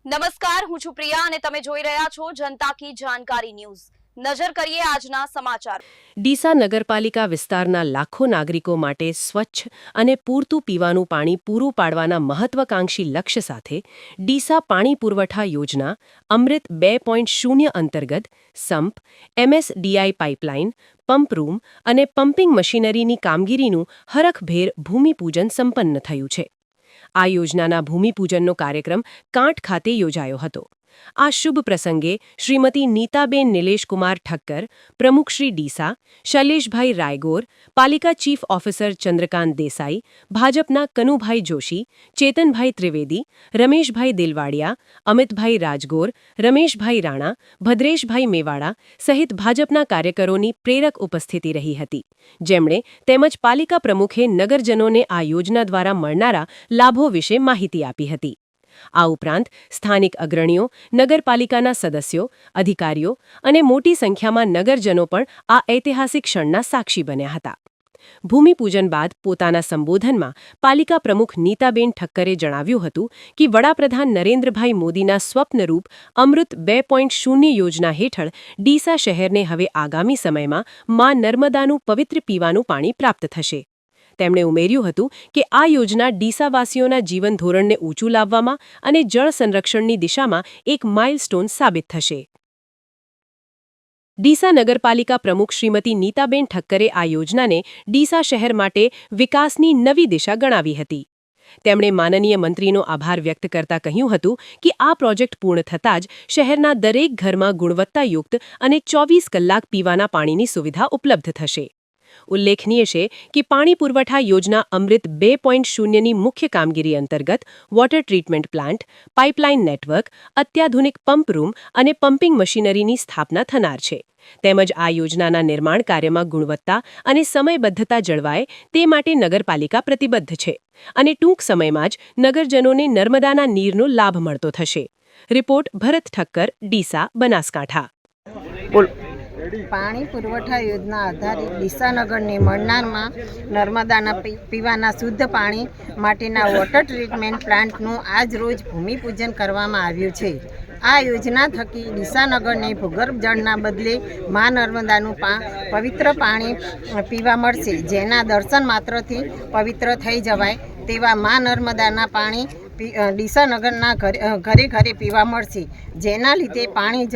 નમસ્કાર, હું છું પ્રિયા અને તમે જોઈ રહ્યા છો જનતા કી જાણકારી ન્યૂઝ। નજર કરીએ આજના સમાચાર। ડીસા નગરપાલિકા વિસ્તારના લાખો નાગરિકો માટે સ્વચ્છ અને પૂરતું પીવાનું પાણી પૂરું પાડવાના મહત્વાકાંક્ષી લક્ષ્ય સાથે ડીસા પાણી પુરવઠા યોજના અમૃત 2.0 અંતર્ગત સંપ, એમએસડીઆઈ પાઇપલાઇન, પંપ રૂમ અને પમ્પિંગ મશીનરીની કામગીરીનું હરખભેર ભૂમિપૂજન સંપન્ન થયું છે। આ યોજનાના ભૂમિપૂજનનો કાર્યક્રમ કાંઠ ખાતે યોજાયો હતો। આ શુભ પ્રસંગે શ્રીમતી નીતાબેન નિલેશકુમાર ઠક્કર, પ્રમુખ શ્રી ડીસા, શૈલેષભાઈ રાયગોર, પાલિકા ચીફ ઓફિસર ચંદ્રકાંત દેસાઈ, ભાજપના કનુભાઈ જોશી, ચેતનભાઈ ત્રિવેદી, રમેશભાઈ દિલવાડિયા, અમિતભાઈ રાજગોર, રમેશભાઈ રાણા, ભદ્રેશભાઈ મેવાડા સહિત ભાજપના કાર્યકરોની પ્રેરક ઉપસ્થિતિ રહી હતી, જેમણે તેમજ પાલિકા પ્રમુખે નગરજનોને આ યોજના દ્વારા મળનારા લાભો વિશે માહિતી આપી હતી। આ ઉપરાંત સ્થાનિક અગ્રણીઓ, નગરપાલિકાના સદસ્યો, અધિકારીઓ અને મોટી સંખ્યામાં નગરજનો પણ આ ઐતિહાસિક ક્ષણના સાક્ષી બન્યા હતા। ભૂમિપૂજન બાદ પોતાના સંબોધનમાં પાલિકા પ્રમુખ નીતાબેન ઠક્કરે જણાવ્યું હતું કે વડાપ્રધાન નરેન્દ્રભાઈ મોદીના સ્વપ્નરૂપ અમૃત 2.0 યોજના હેઠળ ડીસા શહેરને હવે આગામી સમયમાં મા નર્મદાનું પવિત્ર પીવાનું પાણી પ્રાપ્ત થશે। તેમણે ઉમેર્યું હતું કે આ યોજના ડીસાવાસીઓના જીવન ધોરણને ઊંચું લાવવામાં અને જળ સંરક્ષણની દિશામાં એક માઇલસ્ટોન સાબિત થશે। ડીસા નગરપાલિકા પ્રમુખ શ્રીમતી નીતાબેન ઠક્કરે આ યોજનાને ડીસા શહેર માટે વિકાસની નવી દિશા ગણાવી હતી। તેમણે માનનીય મંત્રીનો આભાર વ્યક્ત કરતા કહ્યું હતું કે આ પ્રોજેક્ટ પૂર્ણ થતાં જ શહેરના દરેક ઘરમાં ગુણવત્તાયુક્ત અને 24 કલાક પીવાના પાણીની સુવિધા ઉપલબ્ધ થશે। ઉલ્લેખનીય છે કે પાણી પુરવઠા યોજના અમૃત 2.0ની મુખ્ય કામગીરી અંતર્ગત water treatment plant, pipeline network, અત્યાધુનિક પંપ રૂમ અને પમ્પિંગ મશીનરીની સ્થાપના થનાર છે, તેમજ આ યોજનાના નિર્માણ કાર્યમાં ગુણવત્તા અને સમયબદ્ધતા જળવાય તે માટે નગરપાલિકા પ્રતિબદ્ધ છે અને ટૂંક સમયમાં જ નગરજનોને નર્મદાના નીરનો લાભ મળતો થશે। રિપોર્ટ ભરત ઠક્કર, ડીસા, બનાસકાંઠા। પાણી પુરવઠા યોજના આધારિત ડીસા નગરને મળનારમાં નર્મદાના પીવાના શુદ્ધ પાણી માટેના વોટર ટ્રીટમેન્ટ પ્લાન્ટનું આજ રોજ ભૂમિપૂજન કરવામાં આવ્યું છે। આ યોજના થકી ડીસા નગરને ભૂગર્ભ જળના બદલે મા નર્મદાનું પવિત્ર પાણી પીવા મળશે, જેના દર્શન માત્રથી પવિત્ર થઈ જવાય તેવા મા નર્મદાના પાણી ડીસા નગરના ઘરે ઘરે પીવા મળશે, જેના લીધે પાણી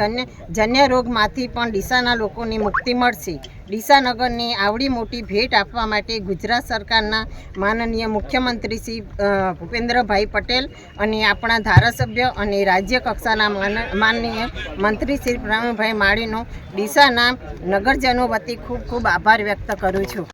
જન્ય રોગમાંથી પણ ડીસાના લોકોને મુક્તિ મળશે। ડીસા નગરને આવડી મોટી ભેટ આપવા માટે ગુજરાત સરકારના માનનીય મુખ્યમંત્રી શ્રી ભૂપેન્દ્રભાઈ પટેલ અને આપણા ધારાસભ્ય અને રાજ્ય કક્ષાના માનનીય મંત્રી શ્રી પ્રવીણભાઈ માળીનો ડીસાના નગરજનો વતી ખૂબ ખૂબ આભાર વ્યક્ત કરું છું।